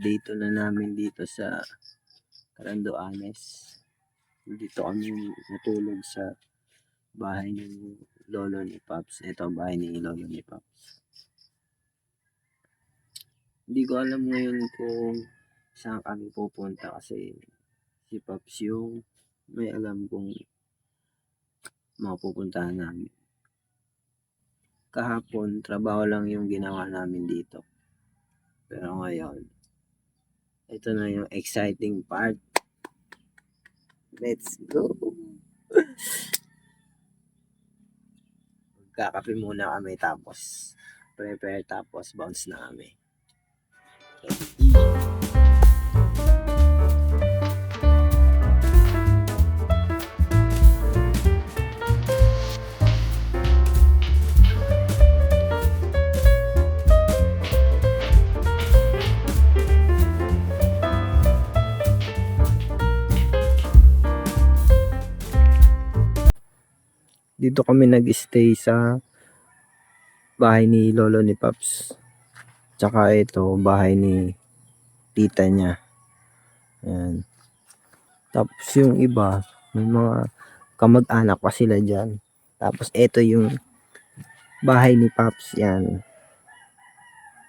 Dito na namin dito sa Caranduanes. Dito kami natulog sa bahay ni lolo ni Pops. Ito ang bahay ni lolo ni Pops. Hindi ko alam ngayon kung saan kami pupunta kasi si Pops yung may alam kung mapupuntahan namin. Kahapon, trabaho lang yung ginawa namin dito. Pero ngayon, ito na yung exciting part. Let's go! Kakape muna kami tapos prepare tapos bounce na kami. Dito kami nag-stay sa bahay ni lolo ni Pops. Tsaka ito, bahay ni tita niya. Ayan. Tapos yung iba, may mga kamag-anak pa sila dyan. Tapos ito yung bahay ni Pops yan.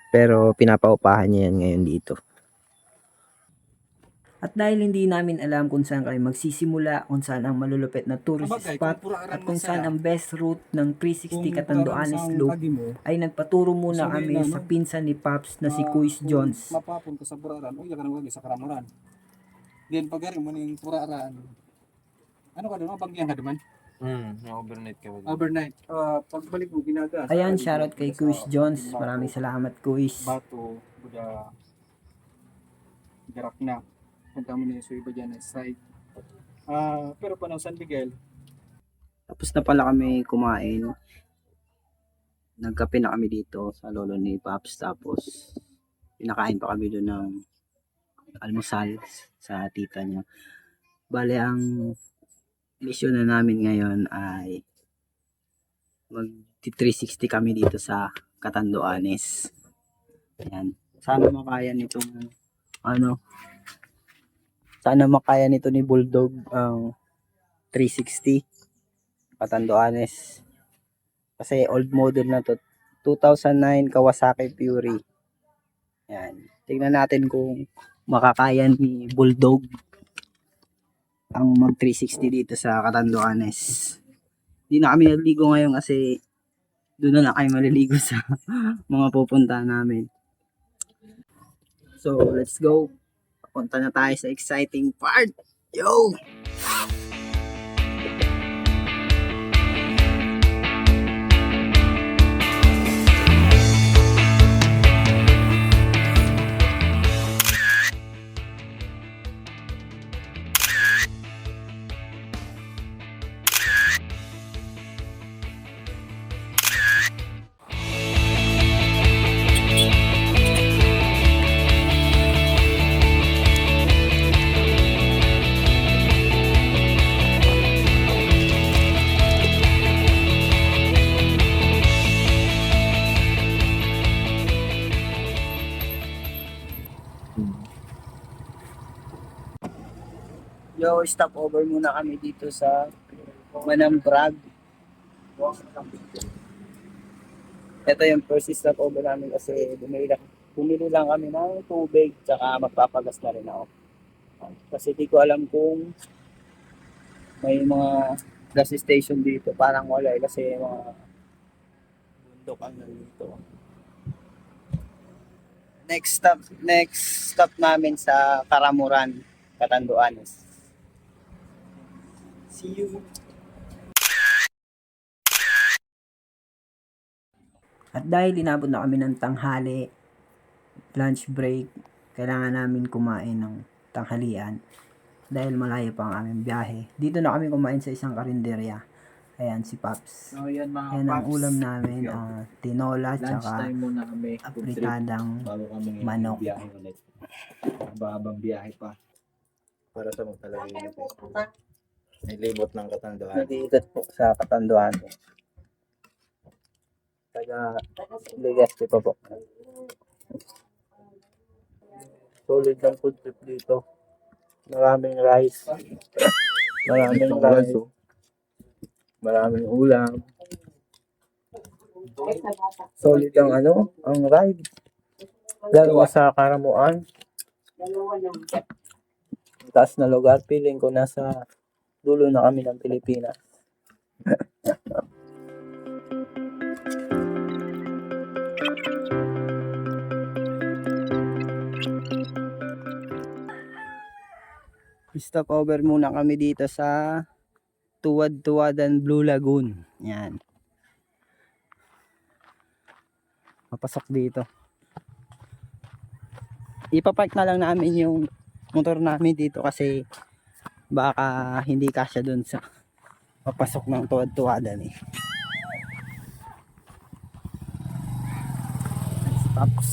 Pero pinapaupahan niya yan ngayon dito. At dahil hindi namin alam kung saan kami magsisimula, kung saan ang malulupit na tourist spot, at kung saan ang best route ng 360 Catanduanes Loop, ay nagpaturo muna kami sa pinsan ni Pops na si Kuis Jones. Mapapunta sa Puraran, o yakan ang sa Karamuran. Then pagari mo ng Puraran, ano ka doon? Bangyan ka naman? Overnight ka ba? Overnight. Pagbalik mo, ginagas. Ayan, shoutout kay Kuis Jones. Maraming salamat, Kuis. Bato, Buda, Garak na. Punta mo na yung iba dyan na side. Pero pa ng San Miguel. Tapos na pala kami kumain. Nagkape na kami dito sa lolo ni Pops. Tapos pinakain pa kami doon ng almusal sa tita niya. Bale, ang mission na namin ngayon ay mag 360 kami dito sa Catanduanes. Ayan. Sana makaya nitong sana makaya nito ni Bulldog ang 360 Catanduanes. Kasi old model na to. 2009 Kawasaki Fury. Ayan. Tingnan natin kung makakaya ni Bulldog ang mag 360 dito sa Catanduanes. Hindi na kami naliligo ngayon kasi doon na kayo maliligo sa mga pupunta namin. So, let's go. Punta na tayo sa exciting part. Yo! Yo, stop over muna kami dito sa Manambrag. Ito yung first stop over namin kasi bumili lang kami ng tubig tsaka magpapagas na rin ako. Kasi di ko alam kung may mga gas station dito. Parang wala kasi mga bundok ang dito. Next stop namin sa Karamuran, Catanduanes. See you. At dahil inabot na kami ng tanghali, lunch break, kailangan namin kumain ng tanghalian dahil malayo pa ang aming biyahe. Dito na kami kumain sa isang karinderya. Ayan si Pops. So, yan mga Ayan ang Pops. ulam namin, tinola, tsaka Lunchtime muna kami. apritadang Bago kami manok. biyahe ulit. Babang biyahe pa. Para sa mga talaga may libot ng Catanduanes. Nag-iigat po sa Catanduanes. Taga Legazpi pa po. Solid ng food trip dito. Maraming rice. Maraming rice. Maraming ulam. Solid ang ang ride. Lalo sa Karamuan. Taas na lugar. Feeling ko nasa dulo na kami ng Pilipinas. Stop over muna kami dito sa Tuwad-Tuwadan Blue Lagoon. Yan. Papasok dito. Ipapark na lang namin yung motor namin dito kasi baka hindi kasya dun sa papasok ng Tuwad-Tuwadan eh. Pops.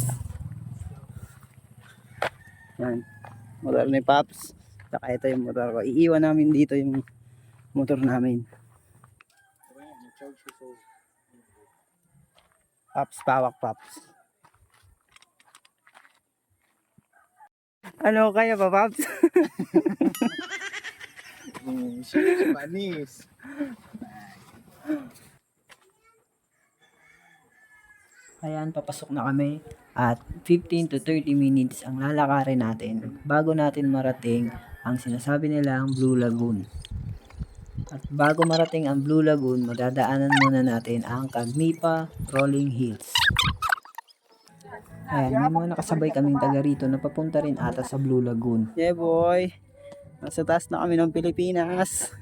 Yan. Motor ni Pops. Saka ito yung motor ko. Iiwan namin dito yung motor namin. Pops, pawak Pops. Ano kaya pa Pops? Panis. Ayan, papasok na kami at 15 to 30 minutes ang lalakarin natin bago natin marating ang sinasabi nilang Blue Lagoon. At bago marating ang Blue Lagoon, madadaanan muna natin ang Cagmipa Rolling Hills. Ayan, may mga nakasabay kaming taga rito na papunta rin ata sa Blue Lagoon. Yeah boy, nasa taas na kami ng Pilipinas.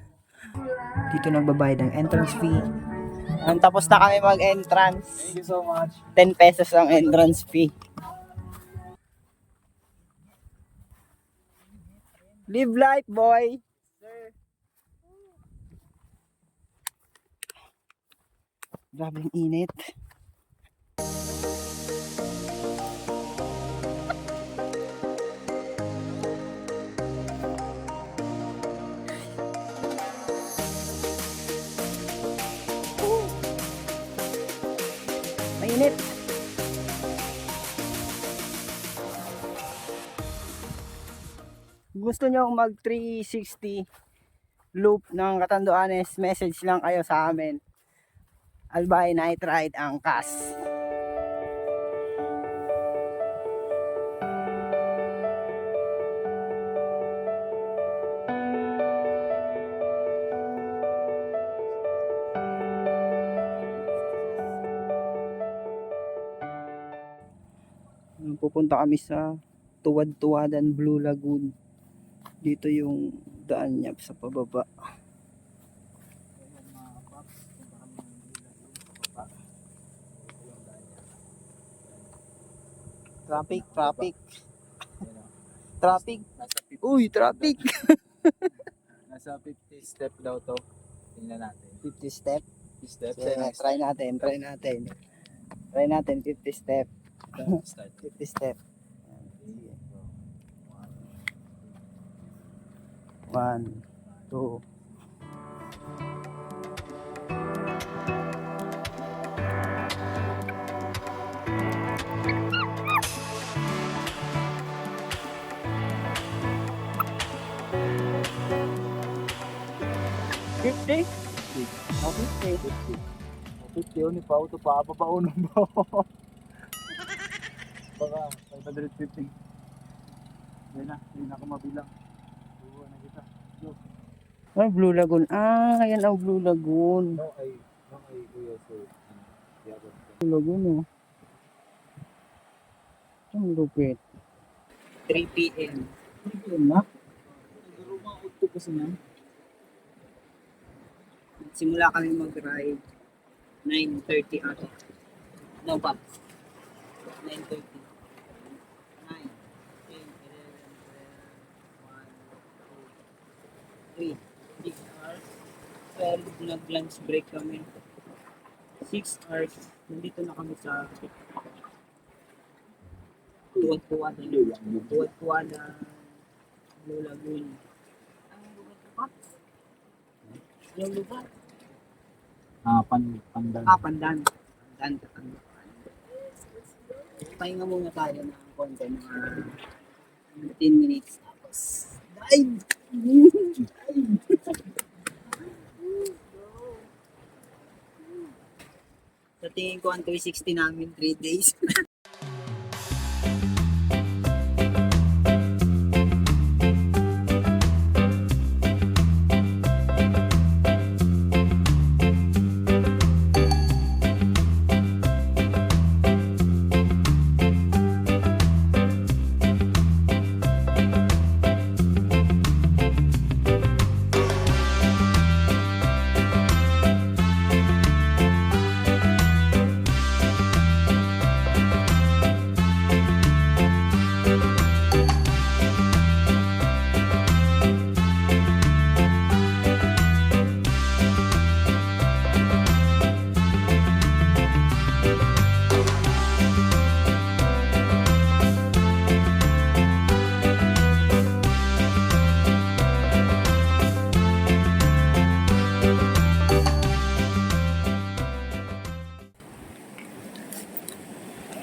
Dito nagbabayad ng entrance fee. Tapos na kami mag-entrance. Thank you so much. 10 pesos ang entrance fee. Live life, boy! Grabe ang init. Mainit. Gusto nyo mag 360 loop ng Catanduanes, message lang kayo sa amin. Albay Night Ride Angkas. Pupunta kami sa Tuwad-Tuwadan Blue Lagoon. Dito yung daan niya sa pababa. Traffic. Traffic. Uy, traffic. Nasa 50 step daw to. Tingnan natin. 50 step. 50 steps. Sige, try natin. Try natin 50 step. Start. 50 step. 1, 2. Fifty? 50 yun, ipauto pa, babaon ng baon. Baka 550. Yan na, hindi na ako mabilang. Buwa na kita. Ah, Blue Lagoon. Ah, ayan ang Blue Lagoon. No ay kuya sir. Blue Lagoon, oh. Ang lupit. 3 p.m. Yun na. Siguro mga 8 kasi na. Simula kami mag-ride 9:30 ata. No pa. 9:30. 9, 10, 11, 12, 1, 2, 3. 6 hours. 12 nag-lunch break kami. 6 hours. Nandito na kami sa Tuwad-Tuwadan. Tuwad-Tuwadan Blue Lagoon. Ang lugar ko yung lugar. Pandan. Pandan. Pahinga muna tayo ng konti 15 minutes. Tapos, dive! Sa tingin ko, ang 360 namin 3 days.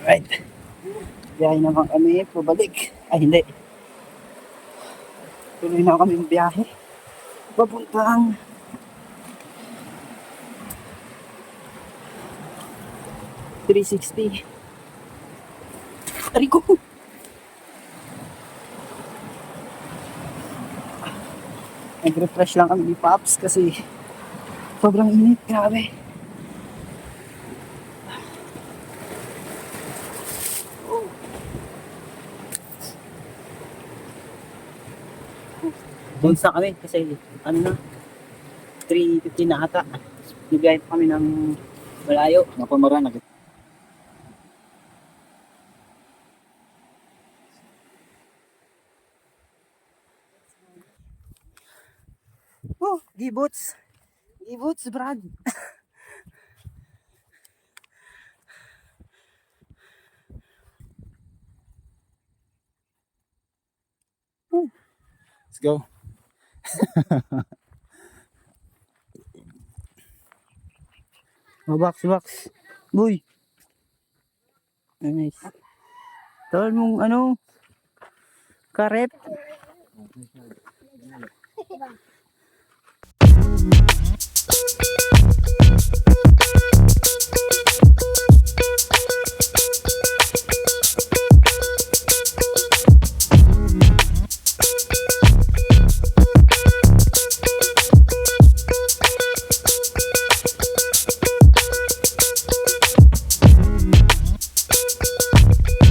Alright. Biyahe naman kami, pabalik. Ay, hindi. Tuloy na kami yung biyahe. Papuntang $360. Aray ko! Nag-refresh lang kami ni Pops kasi sobrang init, grabe. Doon sa kami kasi ano na 3:15 na ata. Nagbiyahe pa kami ng malayo. Napamaraan na. Oh, gibots. Gibots, Brad. Let's go. Box. Boy. Nice. Tol mong ano? Karep.